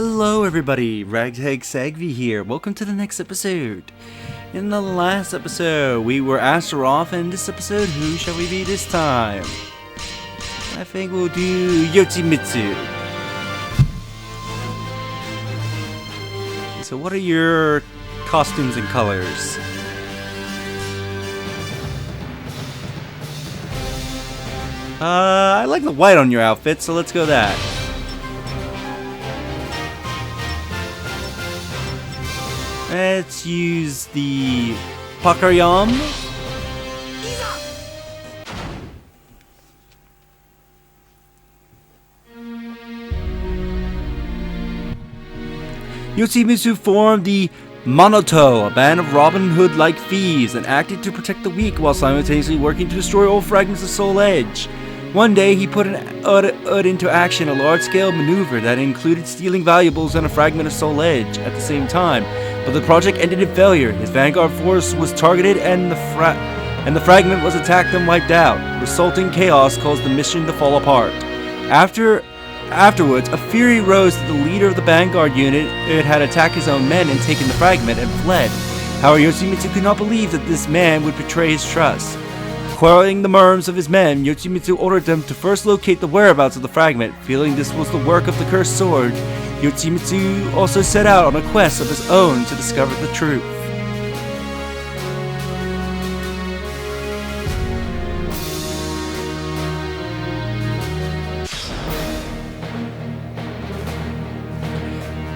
Hello everybody, Ragtag Sagvi here. Welcome to the next episode. In the last episode, we were Aster off, and this episode, who shall we be this time? I think we'll do Yoshimitsu. So what are your costumes and colors? I like the white on your outfit, so let's go that. Let's use the Pakarayam. Yoshimitsu formed the Monoto, a band of Robin Hood-like thieves, and acted to protect the weak while simultaneously working to destroy all fragments of Soul Edge. One day, he put into action a large-scale maneuver that included stealing valuables and a fragment of Soul Edge at the same time, but the project ended in failure. His vanguard force was targeted and the fragment was attacked and wiped out. Resulting chaos caused the mission to fall apart. Afterwards, a fury rose that the leader of the vanguard unit had attacked his own men and taken the fragment and fled. However, Yoshimitsu could not believe that this man would betray his trust. Quelling the murmurs of his men, Yoshimitsu ordered them to first locate the whereabouts of the fragment. Feeling this was the work of the cursed sword, Yoshimitsu also set out on a quest of his own to discover the truth.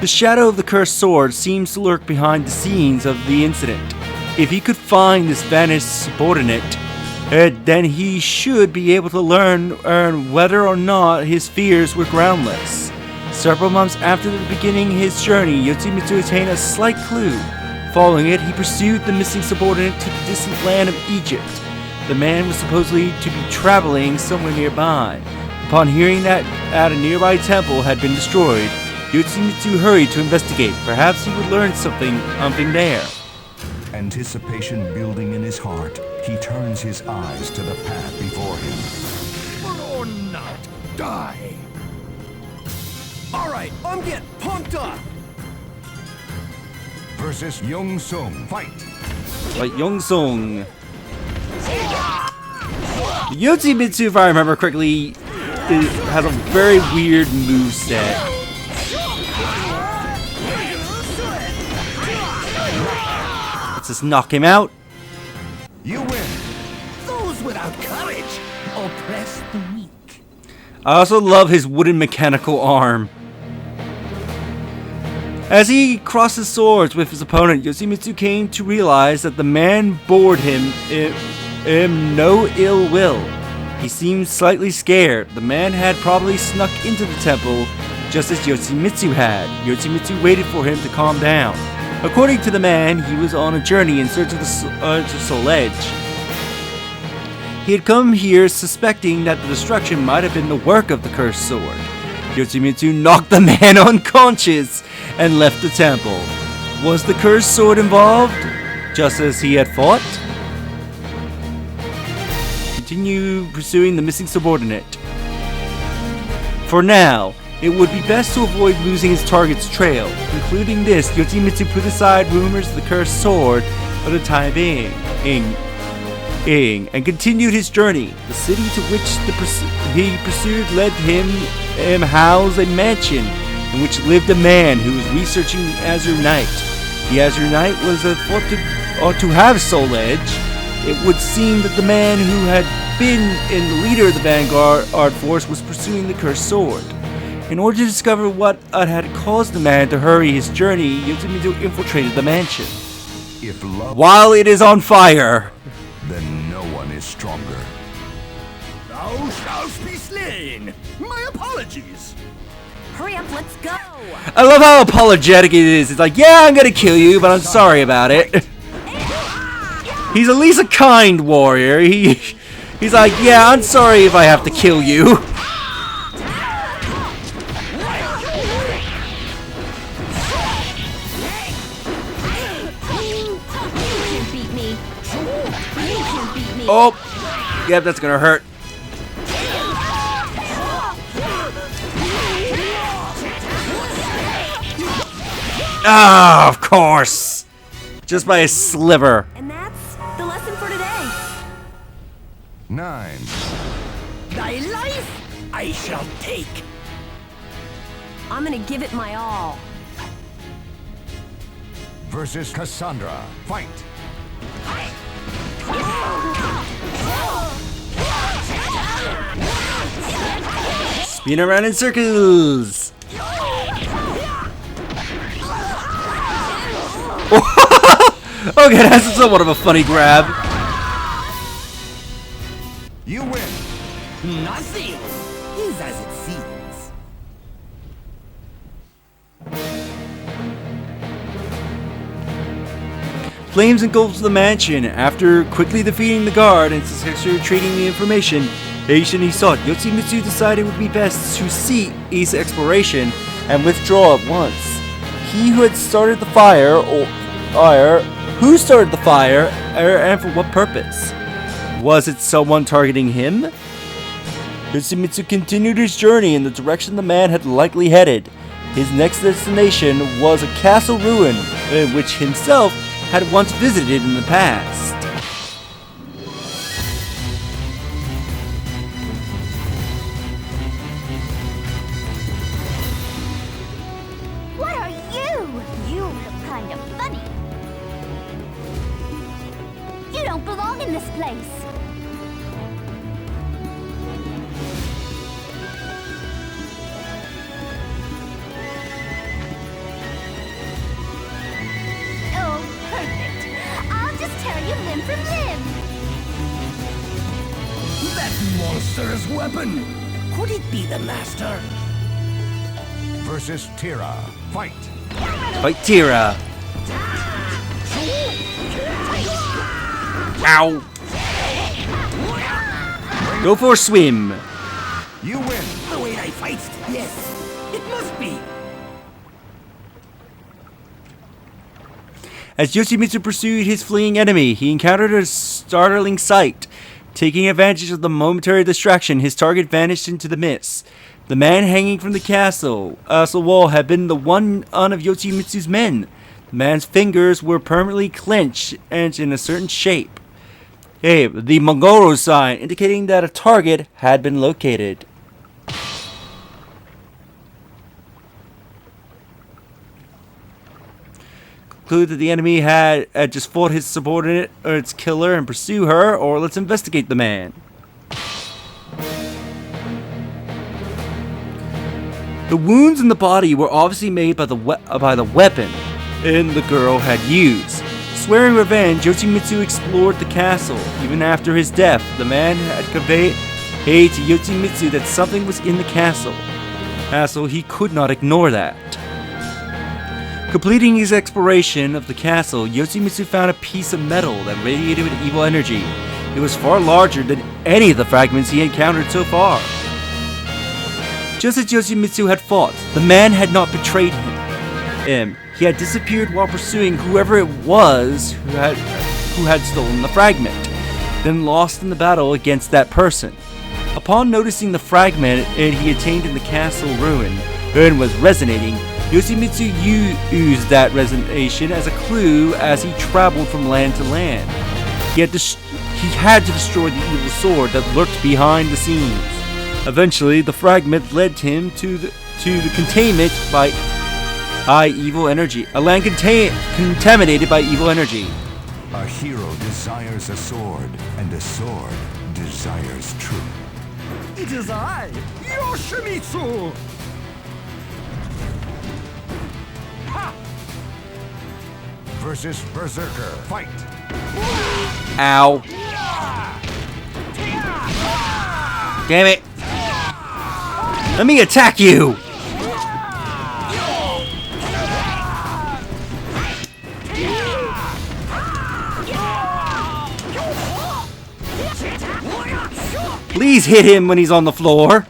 The shadow of the cursed sword seems to lurk behind the scenes of the incident. If he could find this vanished subordinate, then he should be able to learn whether or not his fears were groundless. Several months after the beginning of his journey, Yoshimitsu attained a slight clue. Following it, he pursued the missing subordinate to the distant land of Egypt. The man was supposedly to be traveling somewhere nearby. Upon hearing that a nearby temple had been destroyed, Yoshimitsu hurried to investigate. Perhaps he would learn something there. Anticipation building in his heart, he turns his eyes to the path before him. Full or not, die! Alright, I'm getting pumped up! Versus Yun-seong, fight! Like Yun-seong. Yoshimitsu, if I remember correctly, has a very weird moveset. Let's just knock him out. You win! Those without courage oppress the weak. I also love his wooden mechanical arm. As he crosses swords with his opponent, Yoshimitsu came to realize that the man bore him no ill will. He seemed slightly scared. The man had probably snuck into the temple just as Yoshimitsu had. Yoshimitsu waited for him to calm down. According to the man, he was on a journey in search of the Soul Edge. He had come here suspecting that the destruction might have been the work of the cursed sword. Yoshimitsu knocked the man unconscious and left the temple. Was the cursed sword involved, just as he had thought? Continue pursuing the missing subordinate. For now, it would be best to avoid losing his target's trail. Concluding this, Yoshimitsu put aside rumors of the cursed sword for the time being, and continued his journey. The city to which he pursued led him house a mansion in which lived a man who was researching the Azure Knight. The Azure Knight was thought to have Soul Edge. It would seem that the man who had been the leader of the vanguard force was pursuing the cursed sword. In order to discover what had caused the man to hurry his journey, Yoshimitsu infiltrated the mansion. If love, while it is on fire, then no one is stronger. Thou shalt be slain! My apologies! Hurry up, let's go! I love how apologetic it is. It's like, yeah, I'm gonna kill you, but I'm sorry about it. He's at least a kind warrior. He's like, yeah, I'm sorry if I have to kill you. Oh, yep, that's gonna hurt. Ah, of course. Just by a sliver. And that's the lesson for today. 9. Thy life I shall take. I'm gonna give it my all. Versus Cassandra. Fight. Spin around in circles. Okay, that's somewhat of a funny grab. You win. Nothing is as it seems. Flames engulfs the mansion. After quickly defeating the guard and successfully retrieving the information he sought, Yoshimitsu decided it would be best to cease exploration and withdraw at once. He who had started the fire, who started the fire, and for what purpose? Was it someone targeting him? Yoshimitsu continued his journey in the direction the man had likely headed. His next destination was a castle ruin, which himself had once visited in the past. What are you? You look kind of funny. You don't belong in this place. Oh, perfect. I'll just tear you limb from limb. That monstrous weapon. Could it be the master? Versus Tira. Fight. Fight Tira. Ow. Go for a swim. You win. The way I fight, yes. It must be. As Yoshimitsu pursued his fleeing enemy, he encountered a startling sight. Taking advantage of the momentary distraction, his target vanished into the mist. The man hanging from the castle wall had been the one of Yoshimitsu's men. The man's fingers were permanently clenched and in a certain shape. The Mongoro sign, indicating that a target had been located. Conclude that the enemy had just fought his subordinate or its killer and pursue her, or let's investigate the man. The wounds in the body were obviously made by the weapon the girl had used. Swearing revenge, Yoshimitsu explored the castle. Even after his death, the man had conveyed to Yoshimitsu that something was in the castle. He could not ignore that. Completing his exploration of the castle, Yoshimitsu found a piece of metal that radiated with evil energy. It was far larger than any of the fragments he encountered so far. Just as Yoshimitsu had fought, the man had not betrayed him. He had disappeared while pursuing whoever it was who had stolen the fragment, then lost in the battle against that person. Upon noticing the fragment he attained in the castle ruin and was resonating, Yoshimitsu used that resonation as a clue as he traveled from land to land. He had to destroy the evil sword that lurked behind the scenes. Eventually, the fragment led him to the containment by evil energy. A land contaminated by evil energy. A hero desires a sword, and a sword desires truth. It is I, Yoshimitsu. Versus Berserker. Fight. Ow. Damn it. Let me attack you. Please hit him when he's on the floor.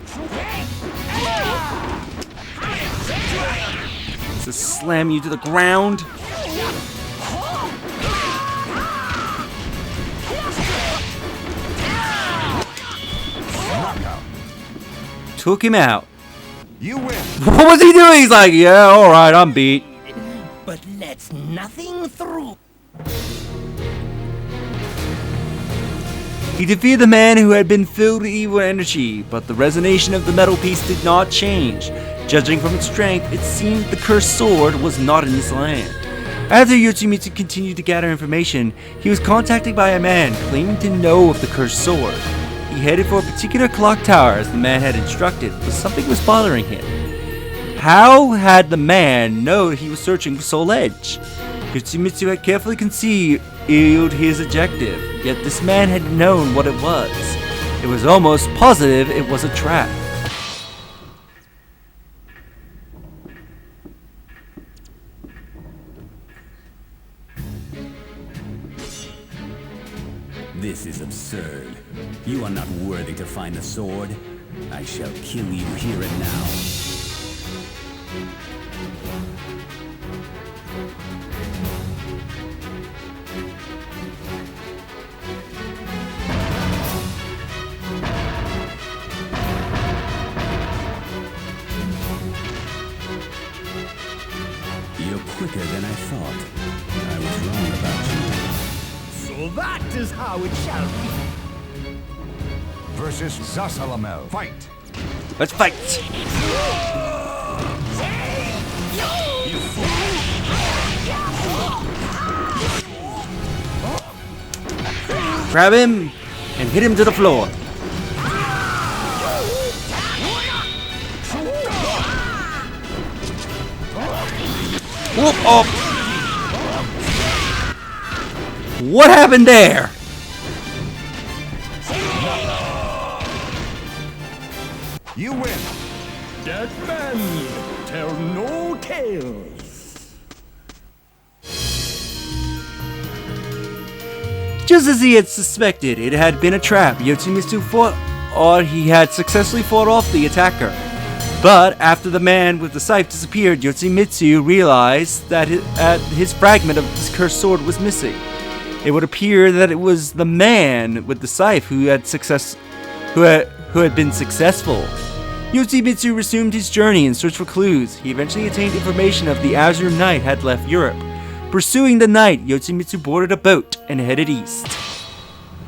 Just slam you to the ground. Took him out. You win. What was he doing? He's like, yeah, alright, I'm beat. but lets nothing through. He defeated the man who had been filled with evil energy, but the resonation of the metal piece did not change. Judging from its strength, it seemed the cursed sword was not in this land. After Yoshimitsu continued to gather information, he was contacted by a man claiming to know of the cursed sword. He headed for a particular clock tower as the man had instructed, but something was bothering him. How had the man known he was searching for Soul Edge? Yoshimitsu had carefully concealed his objective, yet this man had known what it was. It was almost positive it was a trap. This is absurd. You are not worthy to find the sword. I shall kill you here and now. You're quicker than I thought. I was wrong about you. So that is how it shall be. Versus Zasalamel. Fight! Let's fight! Grab him and hit him to the floor. Whoop up! What happened there? You win! Dead men tell no tales. Just as he had suspected, it had been a trap. Yoshimitsu he had successfully fought off the attacker. But after the man with the scythe disappeared, Yoshimitsu realized that his fragment of his cursed sword was missing. It would appear that it was the man with the scythe who had been successful. Yoshimitsu resumed his journey in search for clues. He eventually attained information of the Azure Knight had left Europe. Pursuing the knight, Yoshimitsu boarded a boat and headed east.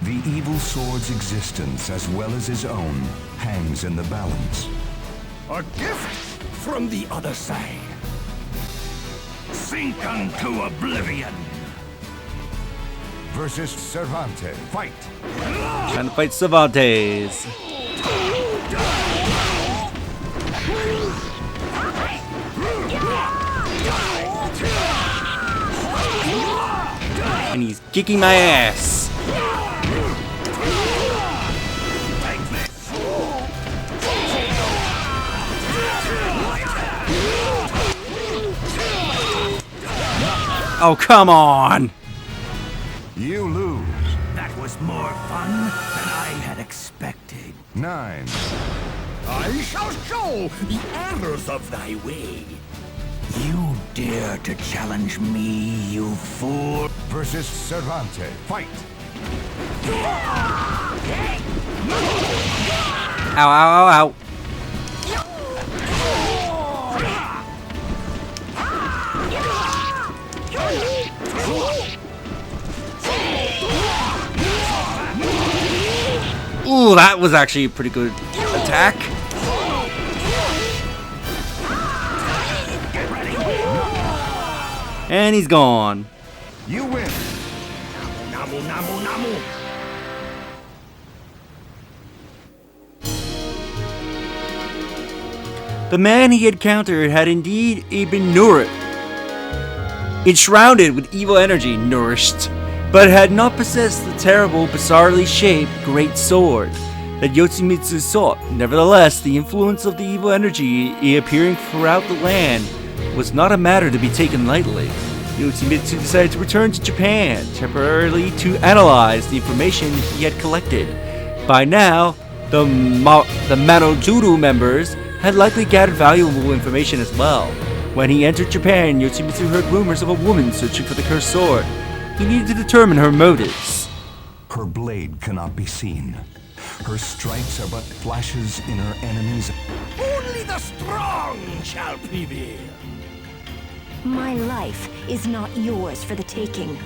The evil sword's existence, as well as his own, hangs in the balance. A gift from the other side. Sink unto oblivion. Versus Cervantes. Fight! Trying to fight Cervantes. And he's kicking my ass. Oh, come on! You lose. That was more fun than I had expected. 9. I shall show the errors of thy way. You dare to challenge me, you fool? Versus Cervantes. Fight! Ow, ow, ow, ow. Ooh, that was actually a pretty good attack. And he's gone. You win. Namu, namu, namu. The man he had encountered had indeed been nourished, enshrouded with evil energy, but had not possessed the terrible, bizarrely shaped great sword that Yoshimitsu sought. Nevertheless, the influence of the evil energy appearing throughout the land was not a matter to be taken lightly. Yoshimitsu decided to return to Japan, temporarily to analyze the information he had collected. By now, the Manojuru members had likely gathered valuable information as well. When he entered Japan, Yoshimitsu heard rumors of a woman searching for the cursed sword. He needed to determine her motives. Her blade cannot be seen. Her stripes are but flashes in her enemy's. Only the strong shall prevail. My life is not yours for the taking.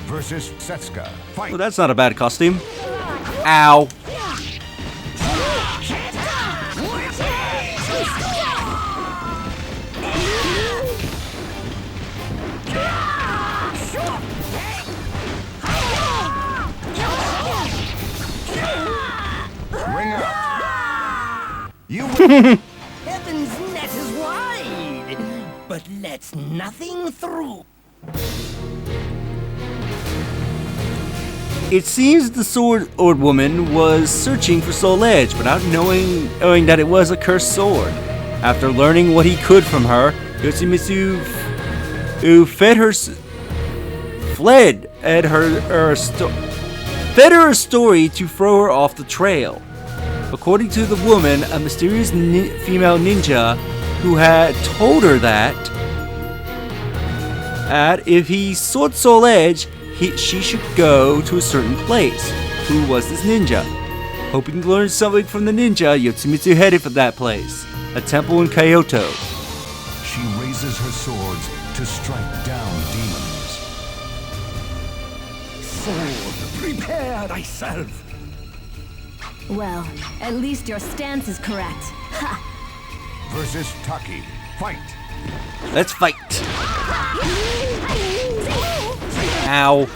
Versus Setsuka. Fight. Well, that's not a bad costume. Ow. Ring out. You win. Heaven's net is wide, but lets nothing through. It seems the sword woman was searching for Soul Edge without knowing that it was a cursed sword. After learning what he could from her, Yoshimitsu fled her a story to throw her off the trail. According to the woman, a mysterious female ninja who had told her that if he sought Soul Edge, she should go to a certain place. Who was this ninja? Hoping to learn something from the ninja, Yoshimitsu headed for that place, a temple in Kyoto. She raises her swords to strike down demons. Sword, prepare thyself. Well, at least your stance is correct. Ha! Versus Taki. Fight. Let's fight. Ow.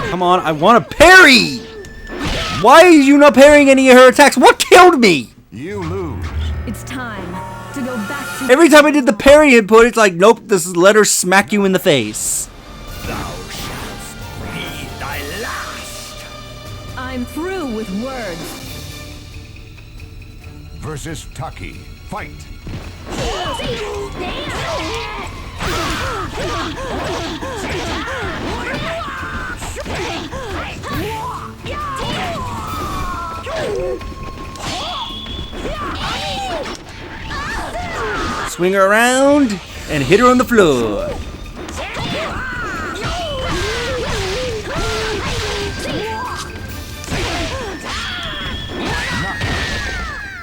Come on, I want to parry! Why are you not parrying any of her attacks? What killed me? You lose. It's time to go back to... Every time I did the parry input, it's like, nope, this is let her smack you in the face. Thou shalt breathe thy last. I'm through with words. Versus Taki. Fight. Swing her around and hit her on the floor.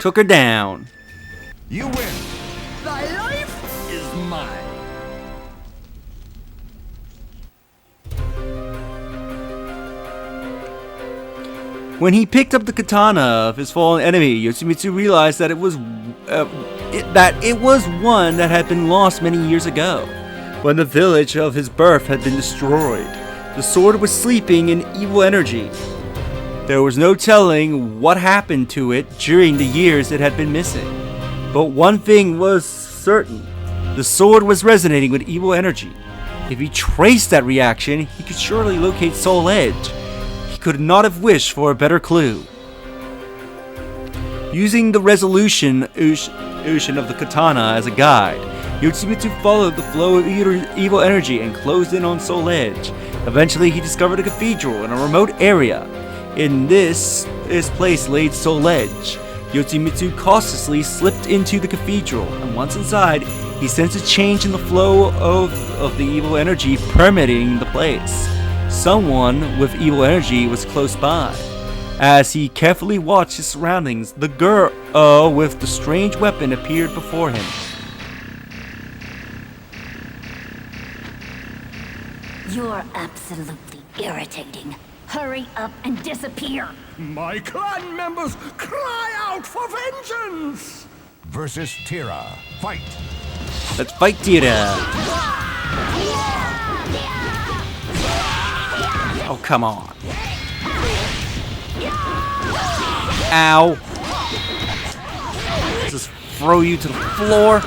Took her down. You win. Thy life is mine. When he picked up the katana of his fallen enemy, Yoshimitsu realized that it was one that had been lost many years ago, when the village of his birth had been destroyed. The sword was sleeping in evil energy. There was no telling what happened to it during the years it had been missing. But one thing was certain. The sword was resonating with evil energy. If he traced that reaction, he could surely locate Soul Edge. He could not have wished for a better clue. Using the resolution ocean of the katana as a guide, Yoshimitsu followed the flow of evil energy and closed in on Soul Edge. Eventually, he discovered a cathedral in a remote area. In this place laid Soul Edge. Yoshimitsu cautiously slipped into the cathedral, and once inside, he sensed a change in the flow of the evil energy permeating the place. Someone with evil energy was close by. As he carefully watched his surroundings, the girl with the strange weapon appeared before him. You're absolutely irritating. Hurry up and disappear. My clan members cry out for vengeance. Versus Tira. Fight. Let's fight Tira. Oh, come on. Ow. Just throw you to the floor.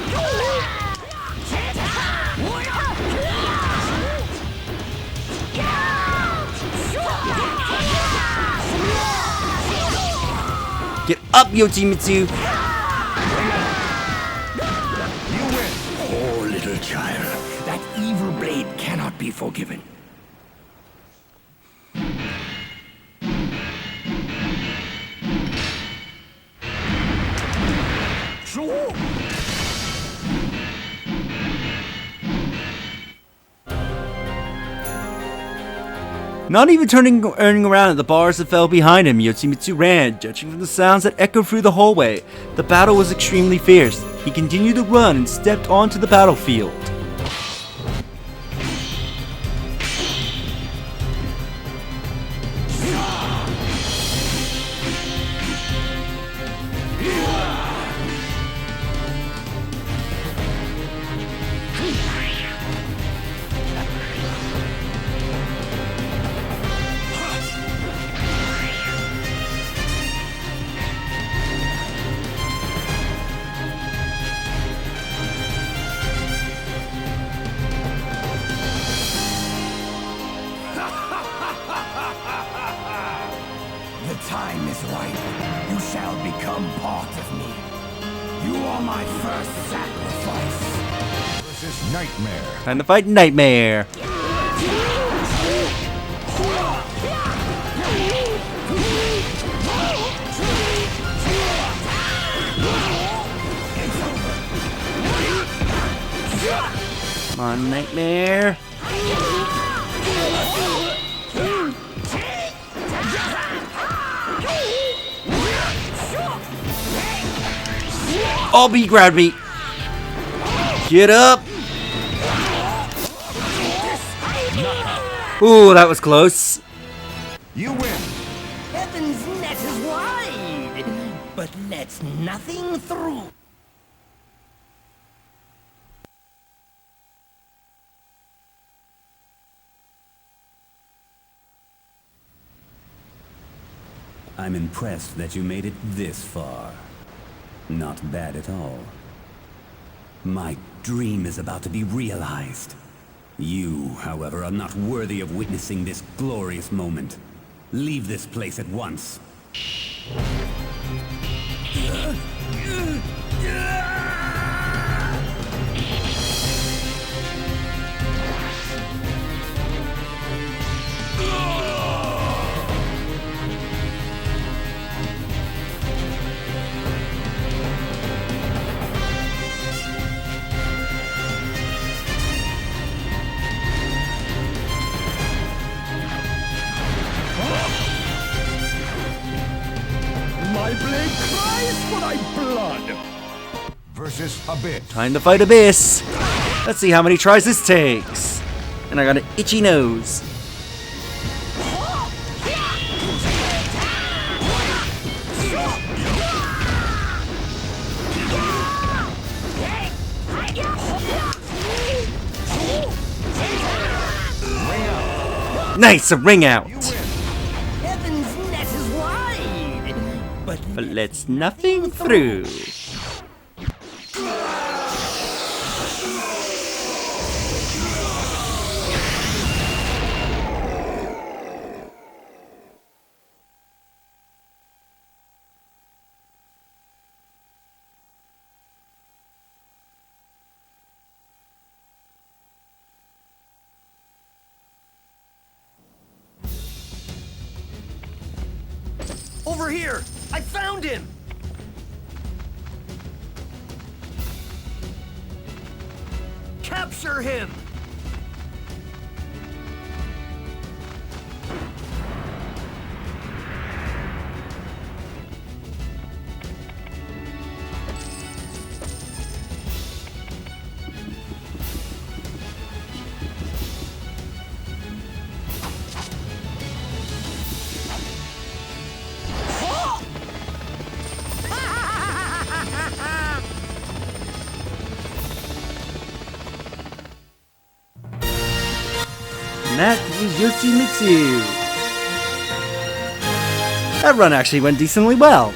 Get up, Yoshimitsu! You win. Oh, little child, that evil blade cannot be forgiven. Not even turning around at the bars that fell behind him, Yoshimitsu ran, judging from the sounds that echoed through the hallway. The battle was extremely fierce. He continued to run and stepped onto the battlefield. The time is ripe. You shall become part of me. You are my first sacrifice. Versus Nightmare. Time to fight Nightmare. Come on, Nightmare. Oh, he grabbed me. Get up. Ooh, that was close. You win. Heaven's net is wide, but lets nothing through. I'm impressed that you made it this far. Not bad at all. My dream is about to be realized. You, however, are not worthy of witnessing this glorious moment. Leave this place at once. My blade cries for thy blood. Versus Abyss. Time to fight Abyss. Let's see how many tries this takes. And I got an itchy nose. Nice, a ring out. Heaven's net is wide, but Lets nothing through. over here! I found him! Capture him! And that was Yoshimitsu. That run actually went decently well.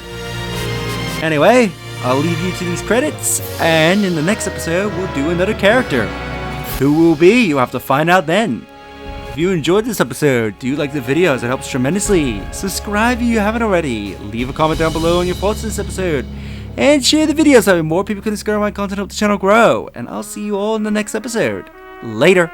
Anyway, I'll leave you to these credits, and in the next episode, we'll do another character. Who will be? You'll have to find out then. If you enjoyed this episode, do like the video as it helps tremendously. Subscribe if you haven't already. Leave a comment down below on your thoughts on this episode. And share the video so more people can discover my content and help the channel grow. And I'll see you all in the next episode. Later.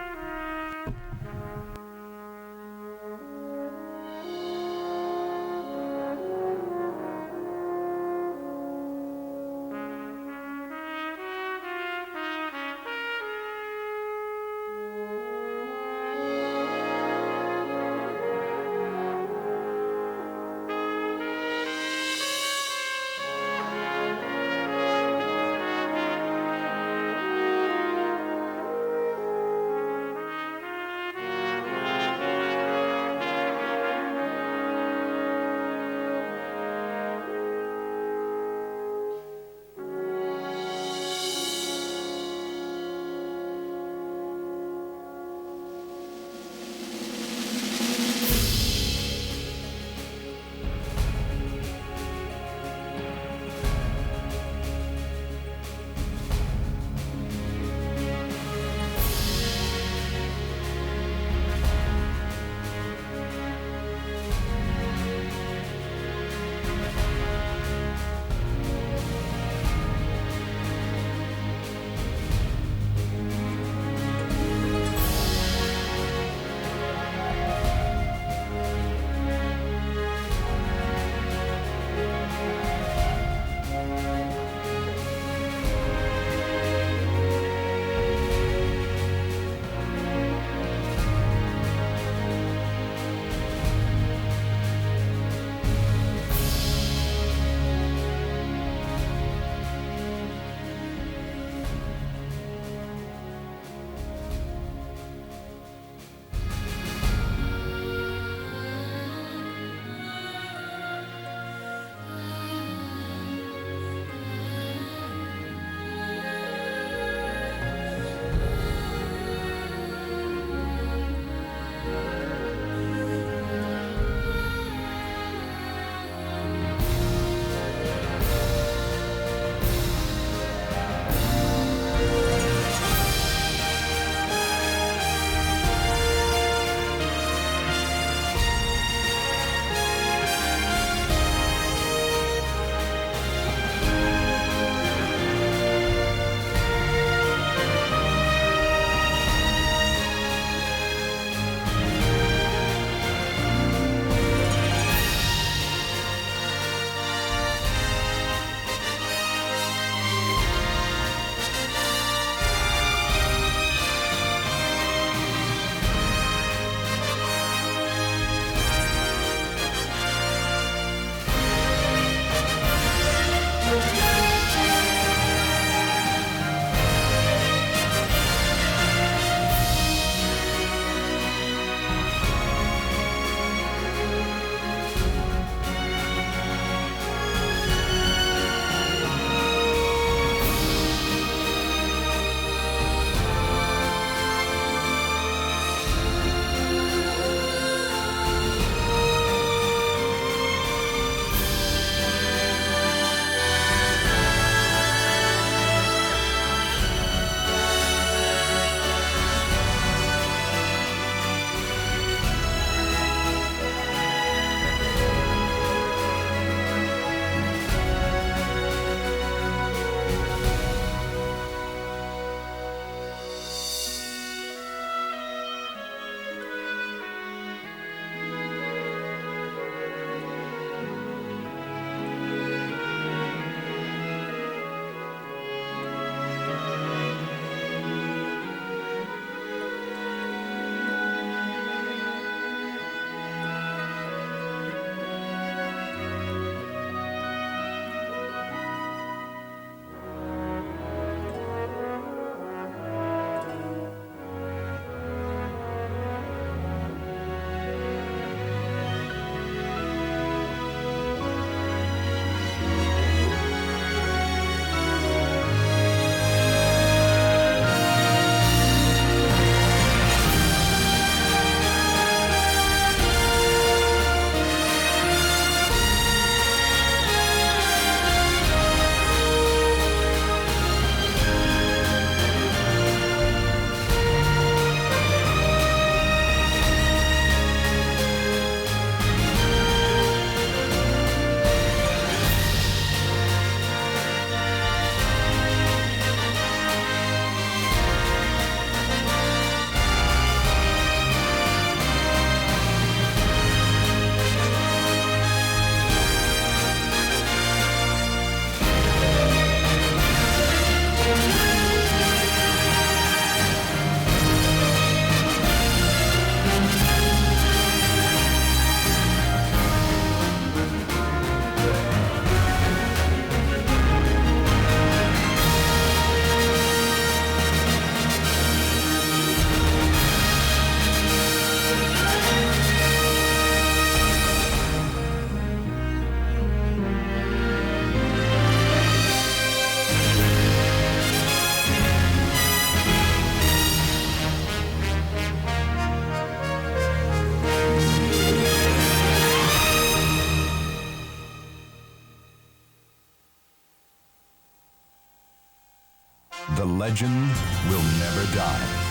The legend will never die.